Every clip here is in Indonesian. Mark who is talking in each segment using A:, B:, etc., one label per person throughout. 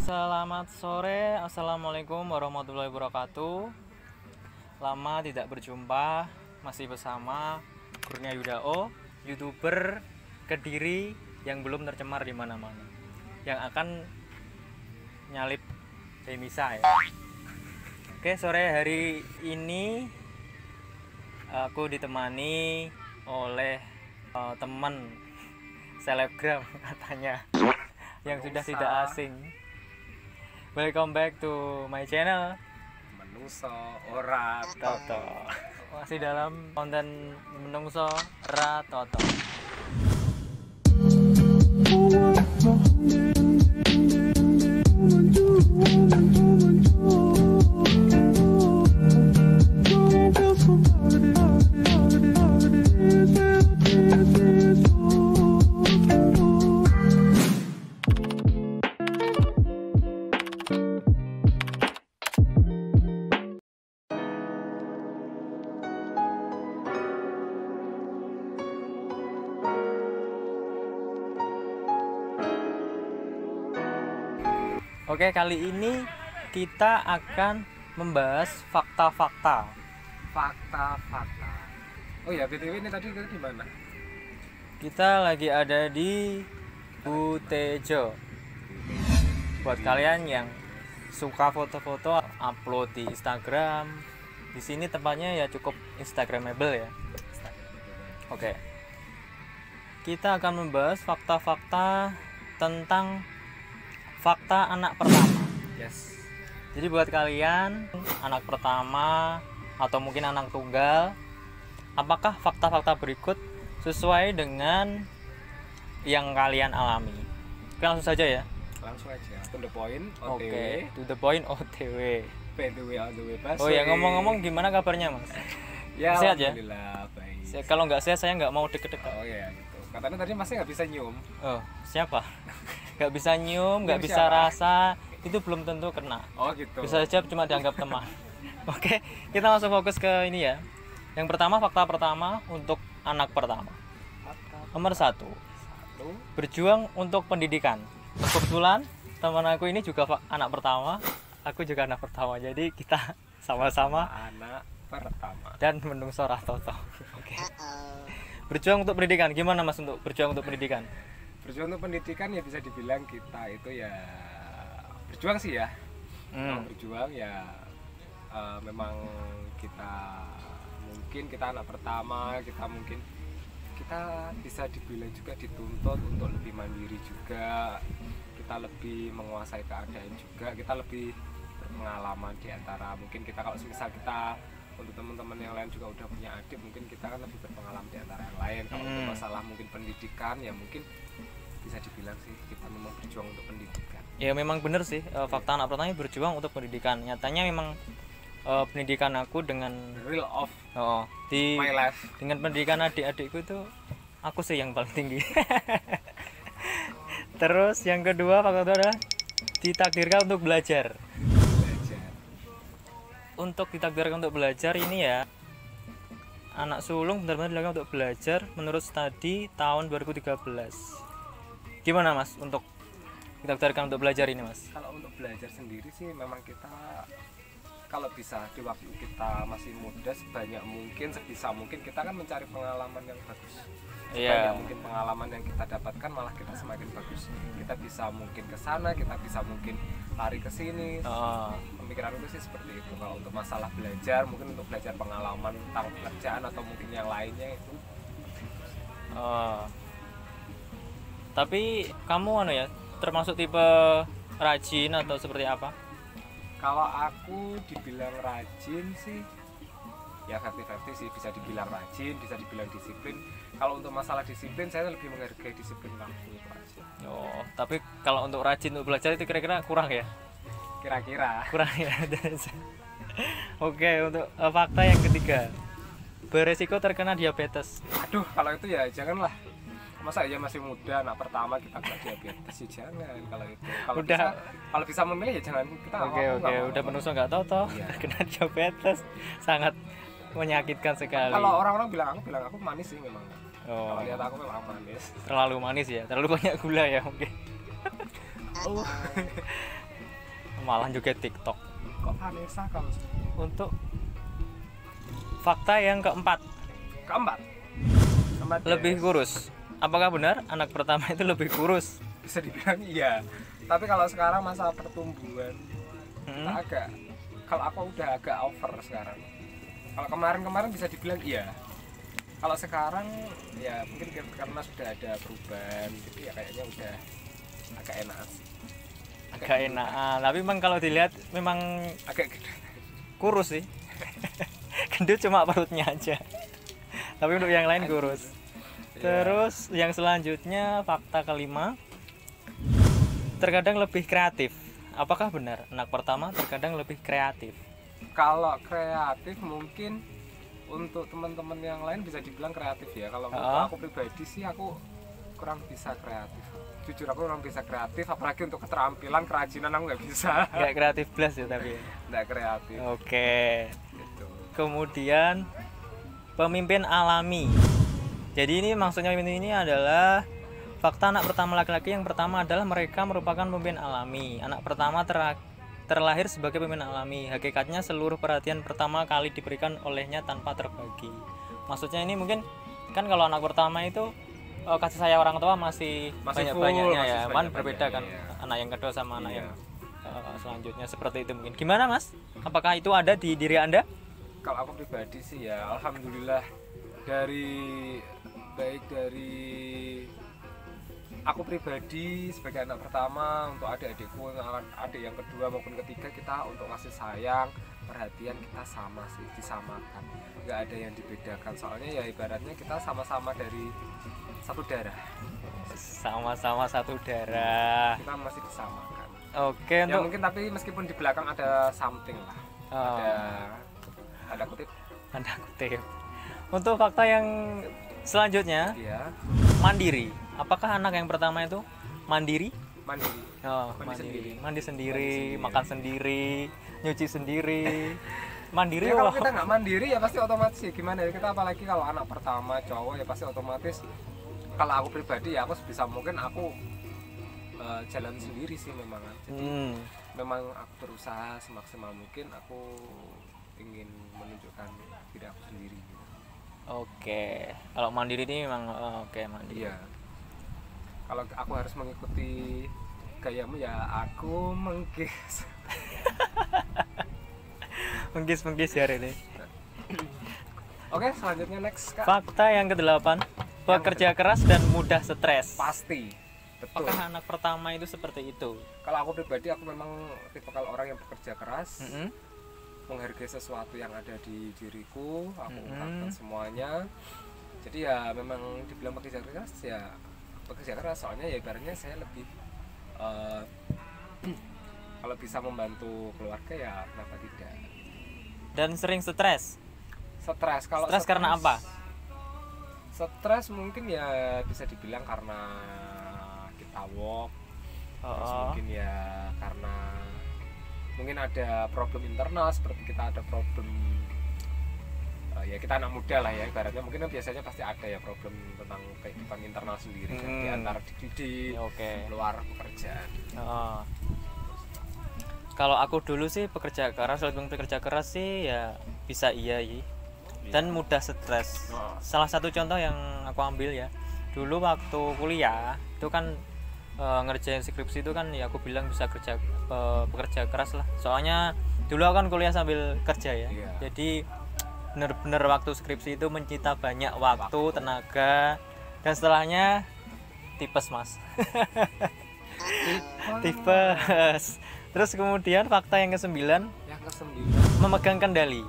A: Selamat sore, assalamualaikum warahmatullahi wabarakatuh. Lama tidak berjumpa, masih bersama Kurnia Yudao, YouTuber Kediri yang belum tercemar di mana-mana, yang akan nyalip Denisa ya. Oke, sore hari ini aku ditemani oleh teman selebgram katanya yang sudah tidak asing. Welcome back to my channel
B: Menungso Ora
A: Toto. Masih dalam konten Menungso Ra Toto. Oke, kali ini kita akan membahas fakta-fakta.
B: Fakta-fakta. Oh ya, BTW ini tadi kita di mana?
A: Kita lagi ada di Butejo. Buat kalian yang suka foto-foto, upload di Instagram, di sini tempatnya ya cukup instagramable ya. Oke. Kita akan membahas fakta-fakta tentang fakta anak pertama.
B: Yes.
A: Jadi buat kalian anak pertama atau mungkin anak tunggal, apakah fakta-fakta berikut sesuai dengan yang kalian alami? Oke, langsung saja ya.
B: Langsung aja. To the point.
A: Oke, to the point OTW.
B: PTW on the way pas.
A: Oh ya, ngomong-ngomong gimana kabarnya, Mas?
B: Ya,
A: sehat ya?
B: Alhamdulillah baik.
A: Kalau nggak sehat saya nggak mau deket-deket.
B: Oh ya gitu. Katanya tadi masih nggak bisa nyium.
A: Oh, siapa? Nggak bisa nyium, nggak
B: Nyium
A: bisa
B: siapa?
A: rasa, itu belum tentu kena.
B: Oh gitu.
A: Bisa saja cuma dianggap teman. Oke, kita langsung fokus ke ini ya. Yang pertama, fakta pertama untuk anak pertama. Nomor 1, berjuang untuk pendidikan. Kebetulan teman aku ini juga anak pertama, aku juga anak pertama, jadi kita sama-sama
B: anak pertama
A: dan menungso Ratoto. Oke. Berjuang untuk pendidikan, gimana Mas untuk berjuang untuk pendidikan?
B: Berjuang untuk pendidikan ya bisa dibilang kita itu ya berjuang sih ya. Kalau berjuang ya memang kita anak pertama, kita bisa dibilang juga dituntut untuk lebih mandiri juga, kita lebih menguasai keadaan juga, kita lebih berpengalaman di antara mungkin kita kalau misal kita untuk teman-teman yang lain juga udah punya adik, mungkin kita kan lebih berpengalaman di antara yang lain. Kalau untuk masalah mungkin pendidikan ya mungkin bisa dibilang sih kita memang berjuang untuk pendidikan. Ya
A: memang benar sih, fakta anak pertama berjuang untuk pendidikan. Nyatanya memang pendidikan aku dengan
B: real of
A: di
B: my life,
A: dengan pendidikan adik-adikku itu aku sih yang paling tinggi. Terus yang kedua fakta itu adalah ditakdirkan untuk belajar. Untuk ditakdirkan untuk belajar ini ya, anak sulung benar-benar dilakukan untuk belajar menurut studi tahun 2013. Gimana Mas untuk ditakdirkan untuk belajar ini Mas?
B: Kalau untuk belajar sendiri sih memang kita kalau bisa di waktu kita masih muda sebanyak mungkin, sebisa mungkin kita kan mencari pengalaman yang bagus. Sebanyak mungkin pengalaman yang kita dapatkan malah kita semakin bagus. Kita bisa mungkin ke sana, kita bisa mungkin lari ke sini. Pemikiran itu sih seperti itu. Kalau untuk masalah belajar, mungkin untuk belajar pengalaman tentang pekerjaan atau mungkin yang lainnya itu.
A: Tapi kamu ya, termasuk tipe rajin atau seperti apa?
B: Kalau aku dibilang rajin sih ya 50-50 sih, bisa dibilang rajin, bisa dibilang disiplin. Kalau untuk masalah disiplin saya lebih menghargai disiplin waktu itu aja.
A: Tapi kalau untuk rajin untuk belajar itu kira-kira kurang ya?
B: Kira-kira
A: kurang ya. Oke, untuk fakta yang ketiga, beresiko terkena diabetes.
B: Aduh, kalau itu ya janganlah. Masa ya masih muda, anak pertama kita kena diabetes sih, jangan. Kalau itu kalau bisa memilih ya jangan. Kita
A: Oke, udah menusuk nggak tahu toh kena diabetes, sangat menyakitkan sekali.
B: Kalau orang-orang bilang aku manis sih memang. Kalau lihat aku memang manis.
A: Terlalu manis ya, terlalu banyak gula ya mungkin. malah juga TikTok.
B: Kok Vanessa kalau
A: Untuk fakta yang keempat,
B: keempat
A: lebih
B: ya,
A: kurus. Apakah benar anak pertama itu lebih kurus?
B: bisa dibilang iya, tapi kalau sekarang masa pertumbuhan kita
A: Hmm.
B: agak, kalau aku udah agak over sekarang. Kalau kemarin bisa dibilang iya, kalau sekarang ya mungkin karena sudah ada perubahan, jadi ya kayaknya udah agak enak sih.
A: Agak enak. Tapi memang kalau dilihat memang
B: Agak gede.
A: kurus sih. Gendut cuma perutnya aja. Tapi untuk yang lain kurus. Terus yang selanjutnya fakta kelima, terkadang lebih kreatif. Apakah benar anak pertama terkadang lebih kreatif?
B: Kalau kreatif mungkin untuk teman-teman yang lain bisa dibilang kreatif ya. Kalau untuk aku pribadi sih aku kurang bisa kreatif. Jujur aku kurang bisa kreatif, apalagi untuk keterampilan kerajinan aku nggak bisa.
A: Nggak kreatif plus ya tapi.
B: Nggak kreatif.
A: Oke.
B: Gitu.
A: Kemudian pemimpin alami. Jadi ini maksudnya ini adalah fakta anak pertama laki-laki yang pertama adalah mereka merupakan pemimpin alami. Anak pertama terlahir sebagai pemimpin alami. Hakikatnya seluruh perhatian pertama kali diberikan olehnya tanpa terbagi. Maksudnya ini mungkin kan kalau anak pertama itu kasih sayang orang tua masih banyak-banyaknya ya. Cuman berbeda kan anak yang kedua sama anak yang selanjutnya seperti itu mungkin. Gimana Mas? Apakah itu ada di diri Anda?
B: Kalau aku pribadi sih ya alhamdulillah, dari aku pribadi sebagai anak pertama, untuk adik-adikku, adik yang kedua maupun ketiga, kita untuk kasih sayang, perhatian kita sama sih, disamakan, nggak ada yang dibedakan. Soalnya ya ibaratnya kita sama-sama dari satu darah,
A: Sama-sama satu darah.
B: kita masih disamakan.
A: Oke,
B: Ya
A: untuk
B: mungkin tapi meskipun di belakang ada something lah, ada kutip.
A: Tanda kutip. Untuk fakta yang selanjutnya,
B: Iya,
A: mandiri. Apakah anak yang pertama itu mandiri?
B: mandiri.
A: Oh,
B: Mandi sendiri.
A: Mandi sendiri, makan sendiri, nyuci sendiri. Mandiri
B: Ya, kalau
A: wah.
B: kita nggak mandiri ya pasti otomatis ya gimana ya, kita apalagi kalau anak pertama cowok ya pasti otomatis. Kalau aku pribadi ya aku sebisa mungkin aku jalan sendiri sih memang. Jadi memang aku berusaha semaksimal mungkin, aku ingin menunjukkan diri aku sendiri.
A: Oke. Kalau mandiri ini memang oke mandiri.
B: Iya. Kalau aku harus mengikuti gayamu ya aku mengkis.
A: Menggis ya ini.
B: Oke, selanjutnya next Kak.
A: Fakta yang ke-8, bekerja keras dan mudah stres.
B: Pasti. Betul.
A: Apakah anak pertama itu seperti itu?
B: Kalau aku pribadi aku memang tipikal orang yang bekerja keras.
A: Mm-mm.
B: Menghargai sesuatu yang ada di diriku, aku ungkapkan semuanya. Jadi ya memang dibilang bekerja keras soalnya ya ibaratnya saya lebih kalau bisa membantu keluarga ya kenapa tidak.
A: Dan sering stres.
B: Kalau
A: Stres karena apa?
B: Stres mungkin ya bisa dibilang karena kita work, terus mungkin ya karena mungkin ada problem internal, seperti kita ada problem ya kita anak muda lah ya ibaratnya, mungkin biasanya pasti ada ya problem tentang kehidupan internal sendiri kan, di antara di luar pekerjaan.
A: Kalau aku dulu sih bekerja keras sih ya bisa iya dan mudah stres. Salah satu contoh yang aku ambil ya, dulu waktu kuliah itu kan ngerjain skripsi itu kan ya aku bilang bisa bekerja keras lah, soalnya dulu aku kan kuliah sambil kerja ya. Jadi bener-bener waktu skripsi itu menyita banyak waktu, tenaga, dan setelahnya tipes Mas. Tipes. Terus kemudian fakta yang ke-9, memegang kendali.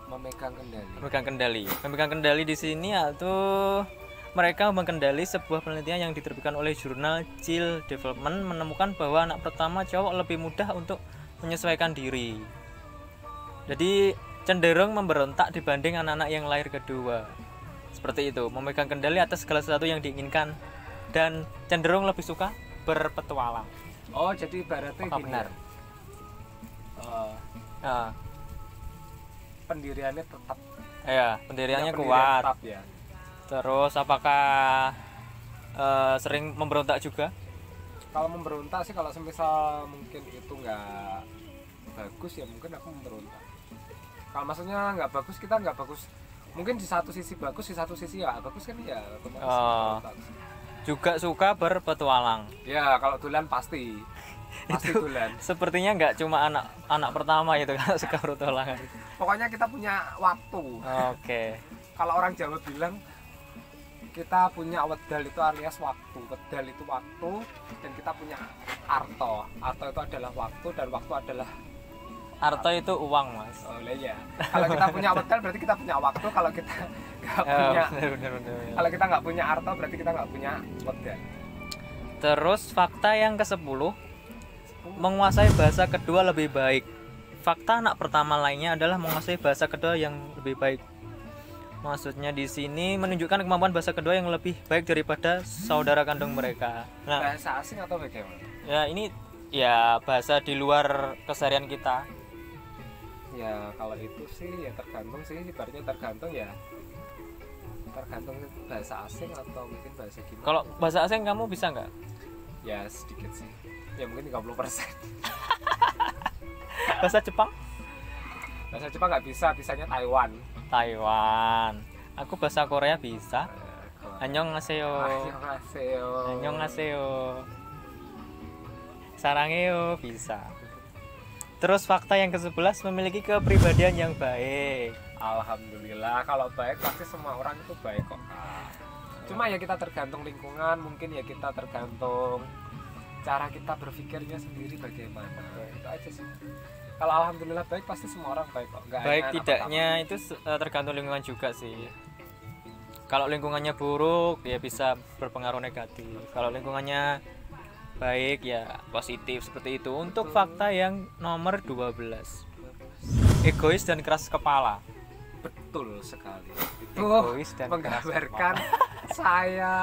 A: Memegang kendali di sini yaitu mereka mengendali sebuah penelitian yang diterbitkan oleh jurnal Child Development menemukan bahwa anak pertama cowok lebih mudah untuk menyesuaikan diri. Jadi cenderung memberontak dibanding anak-anak yang lahir kedua. Seperti itu, memegang kendali atas segala sesuatu yang diinginkan dan cenderung lebih suka berpetualang.
B: Oh, jadi ibaratnya
A: apakah
B: gini
A: benar?
B: Pendiriannya tetap.
A: Ya, pendiriannya kuat.
B: Tetap, ya.
A: Terus apakah sering memberontak juga?
B: Kalau memberontak sih, kalau semisal mungkin itu nggak bagus ya mungkin aku memberontak. Kalau maksudnya nggak bagus, kita nggak bagus, mungkin di satu sisi bagus, di satu sisi ya bagus kan ya otomatis memberontak.
A: Juga suka berpetualang.
B: Ya kalau Dulan pasti
A: Itu
B: Dulan.
A: sepertinya nggak cuma anak pertama itu kan suka berpetualangan.
B: Pokoknya kita punya waktu.
A: Oke.
B: Kalau orang Jawa bilang kita punya wedal itu alias waktu. Wedal itu waktu, dan kita punya arto. Arto itu adalah waktu, dan waktu adalah
A: Arto itu uang, Mas.
B: oh ya. Kalau kita punya wedal berarti kita punya waktu. Kalau kita nggak punya,
A: Bener.
B: kalau kita nggak punya arto berarti kita nggak punya wedal.
A: Terus fakta yang ke-10, menguasai bahasa kedua lebih baik. Fakta anak pertama lainnya adalah menguasai bahasa kedua yang lebih baik. Maksudnya di sini menunjukkan kemampuan bahasa kedua yang lebih baik daripada saudara kandung mereka. Nah,
B: Bahasa asing atau bagaimana?
A: ya ini ya bahasa di luar keseharian kita.
B: Ya kalau itu sih ya tergantung sih, ibaratnya tergantung ya. Tergantung bahasa asing atau mungkin bahasa gimana.
A: Kalau bahasa asing kamu bisa nggak?
B: Ya sedikit sih. Ya mungkin 30%.
A: Bahasa Jepang?
B: Bahasa Jepang nggak bisa, bisanya Taiwan.
A: Taiwan. Aku bahasa Korea bisa. Annyeonghaseyo.
B: Annyeonghaseyo.
A: Annyeonghaseyo. Sarangeo bisa. Terus fakta yang ke-11, memiliki kepribadian yang baik.
B: Alhamdulillah, kalau baik pasti semua orang itu baik kok, Kak. Cuma ya kita tergantung lingkungan, mungkin ya kita tergantung cara kita berpikirnya sendiri bagaimana. Itu aja sih. Kalau alhamdulillah baik pasti semua orang baik kok. Nggak
A: Baik
B: hanya anak
A: tidaknya itu tergantung lingkungan juga sih. Kalau lingkungannya buruk ya bisa berpengaruh negatif. Kalau lingkungannya baik ya positif seperti itu. Untuk fakta yang nomor 12, egois dan keras kepala.
B: betul sekali. Itu
A: Egois dan keras
B: menggambarkan saya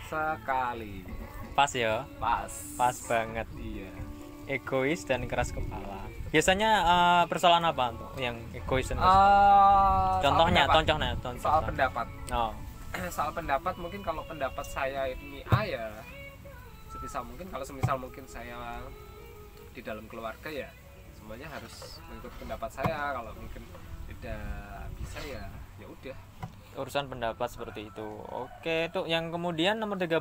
B: sekali.
A: Pas ya, pas banget.
B: Iya.
A: Egois dan keras kepala. Biasanya persoalan apa tuh yang egois dan keras kepala? Contohnya.
B: Soal pendapat.
A: Oh.
B: Soal pendapat mungkin kalau pendapat saya ini A ya sebisa mungkin, kalau semisal mungkin saya di dalam keluarga ya semuanya harus mengikut pendapat saya. Kalau mungkin tidak bisa ya ya udah.
A: Urusan pendapat seperti itu. Oke, itu yang kemudian nomor 13,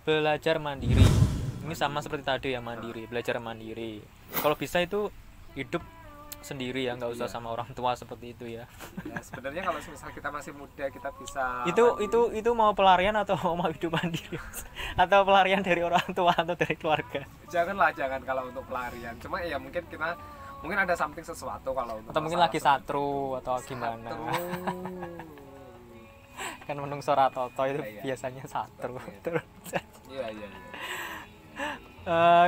A: belajar mandiri. Ini sama seperti tadi ya, mandiri, belajar mandiri. Kalau bisa itu hidup sendiri ya, nggak usah sama orang tua seperti itu ya.
B: Ya sebenarnya kalau misal kita masih muda kita bisa
A: itu mau pelarian atau mau hidup mandiri? Atau pelarian dari orang tua atau dari keluarga?
B: jangan kalau untuk pelarian. Cuma ya mungkin kita mungkin ada something sesuatu kalau untuk
A: Atau mungkin lagi satru atau gimana? Kan menungso ratoto itu
B: Iya.
A: biasanya satru.
B: Iya.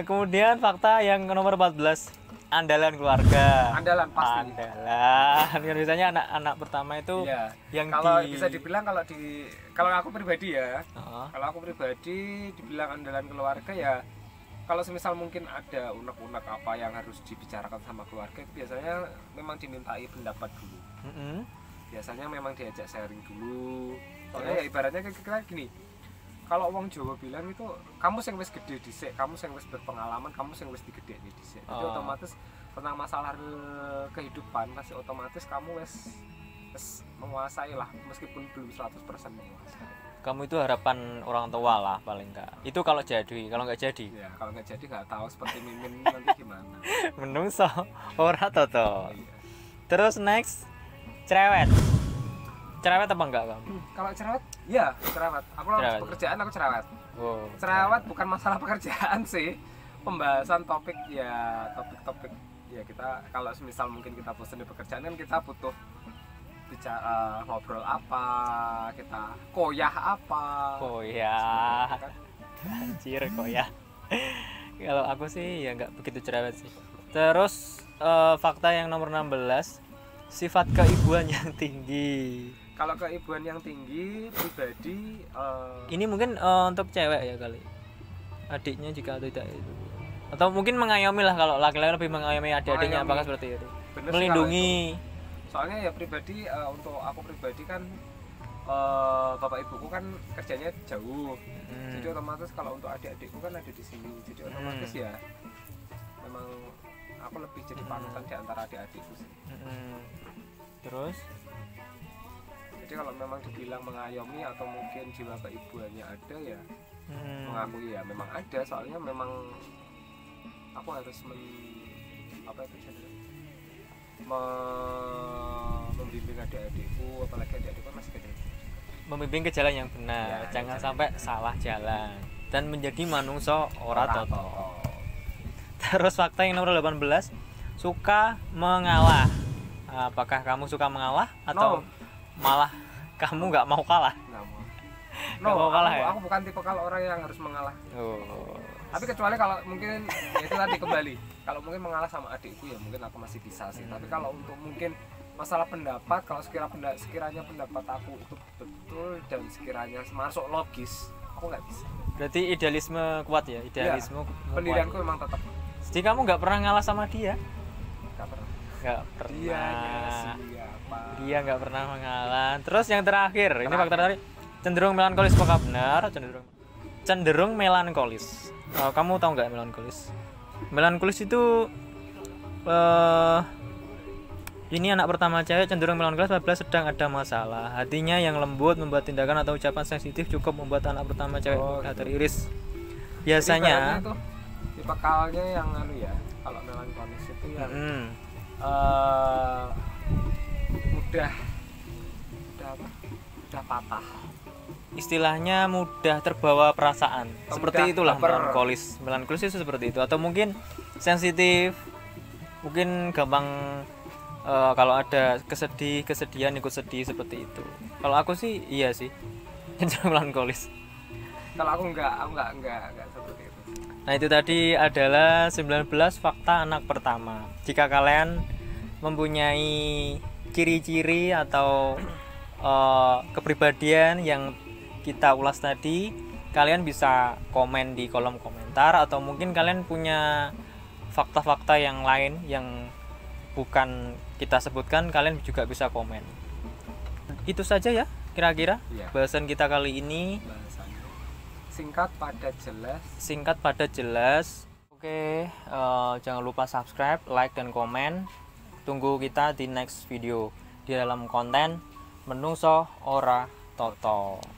A: Kemudian fakta yang nomor 14, andalan keluarga.
B: Andalan pasti.
A: Andalan. Kan biasanya anak pertama itu
B: Iya.
A: yang
B: Kalau bisa dibilang kalau aku pribadi ya.
A: Oh.
B: Kalau aku pribadi dibilang andalan keluarga ya, kalau semisal mungkin ada unek-unek apa yang harus dibicarakan sama keluarga itu biasanya memang dimintai pendapat dulu. Biasanya memang diajak sharing dulu. Soalnya ya ibaratnya kita gini, kalau wong Jawa bilang itu kamu sing wis gede dhisik, kamu sing wis berpengalaman, kamu sing wis digedhekne dhisik. Jadi otomatis tentang masalah kehidupan pasti otomatis kamu wis menguasai lah, meskipun belum 100% menguasai.
A: Kamu itu harapan orang tua lah paling enggak. Itu kalau nggak jadi.
B: Ya, kalau nggak jadi nggak tahu seperti Mimin nanti gimana.
A: Menungso ora toto.
B: Iya.
A: Terus next, cerewet. Cerewet apa enggak kamu?
B: Kalau cerewet, ya cerewet. Aku langsung
A: Cerewet.
B: pekerjaan aku cerewet.
A: Oh.
B: Cerewet bukan masalah pekerjaan sih, pembahasan topik ya, topik-topik ya kita kalau semisal mungkin kita bosan di pekerjaan kan kita butuh bicara ngobrol apa, kita koyah apa.
A: Koyah. Anjir koyah. Kalau aku sih ya nggak begitu cerewet sih. Terus fakta yang nomor 16, sifat keibuan yang tinggi.
B: Kalau keibuan yang tinggi pribadi
A: Ini mungkin untuk cewek ya kali. Adiknya jika tidak itu. Atau mungkin mengayomi lah, kalau laki-laki lebih mengayomi adik-adiknya, apakah seperti itu?
B: bener sih
A: Melindungi.
B: soalnya ya pribadi untuk aku pribadi kan bapak ibuku kan kerjanya jauh, jadi otomatis kalau untuk adik-adikku kan ada di sini, jadi otomatis ya memang aku lebih jadi panutan di antara adik-adikku sih.
A: Terus
B: jadi kalau memang dibilang mengayomi atau mungkin jiwa keibuannya ada ya, mengakui ya memang ada, soalnya memang aku harus membimbing adik-adikku, apalagi adik-adikku masih kecil,
A: membimbing ke jalan yang benar,
B: ya,
A: jangan sampai salah jalan dan menjadi manungsa ora toto. Terus fakta yang nomor 18, suka mengalah. Apakah kamu suka mengalah atau malah kamu nggak mau kalah?
B: Nggak mau kalah
A: ya?
B: Aku bukan tipe kalau orang yang harus mengalah. Tapi kecuali kalau mungkin ya itu tadi kembali, kalau mungkin mengalah sama adikku ya mungkin aku masih bisa sih. Tapi kalau untuk mungkin masalah pendapat, kalau sekiranya pendapat aku itu betul dan sekiranya masuk logis, aku nggak bisa.
A: Berarti idealisme kuat ya, idealisme
B: ya, pendirianku
A: kuat.
B: Memang tetap.
A: Jadi kamu nggak pernah ngalah sama dia?
B: Nggak pernah.
A: Nggak pernah.
B: Dia
A: nggak pernah mengalah. Terus yang terakhir, ini fakta terakhir, cenderung melankolis. Apakah benar? Cenderung melankolis. Kamu tahu nggak melankolis? Melankolis itu ini anak pertama cewek cenderung melankolis apabila sedang ada masalah. Hatinya yang lembut, membuat tindakan atau ucapan sensitif cukup membuat anak pertama cewek mudah teriris. Biasanya
B: itu tipe kalnya yang ya, kalau melankolis itu yang mudah patah.
A: Istilahnya mudah terbawa perasaan. Seperti itulah melankolis. Melankolis itu seperti itu, atau mungkin sensitif, mungkin gampang kalau ada kesedihan ikut sedih seperti itu. Kalau aku sih iya sih. Melankolis.
B: Kalau aku enggak seperti itu.
A: Nah, itu tadi adalah 19 fakta anak pertama. Jika kalian mempunyai ciri-ciri atau kepribadian yang kita ulas tadi, kalian bisa komen di kolom komentar, atau mungkin kalian punya fakta-fakta yang lain yang bukan kita sebutkan, kalian juga bisa komen. Itu saja ya kira-kira bahasan kita kali ini.
B: Singkat padat jelas.
A: Oke, jangan lupa subscribe, like, dan komen. Tunggu kita di next video di dalam konten Menungso Ora Toto.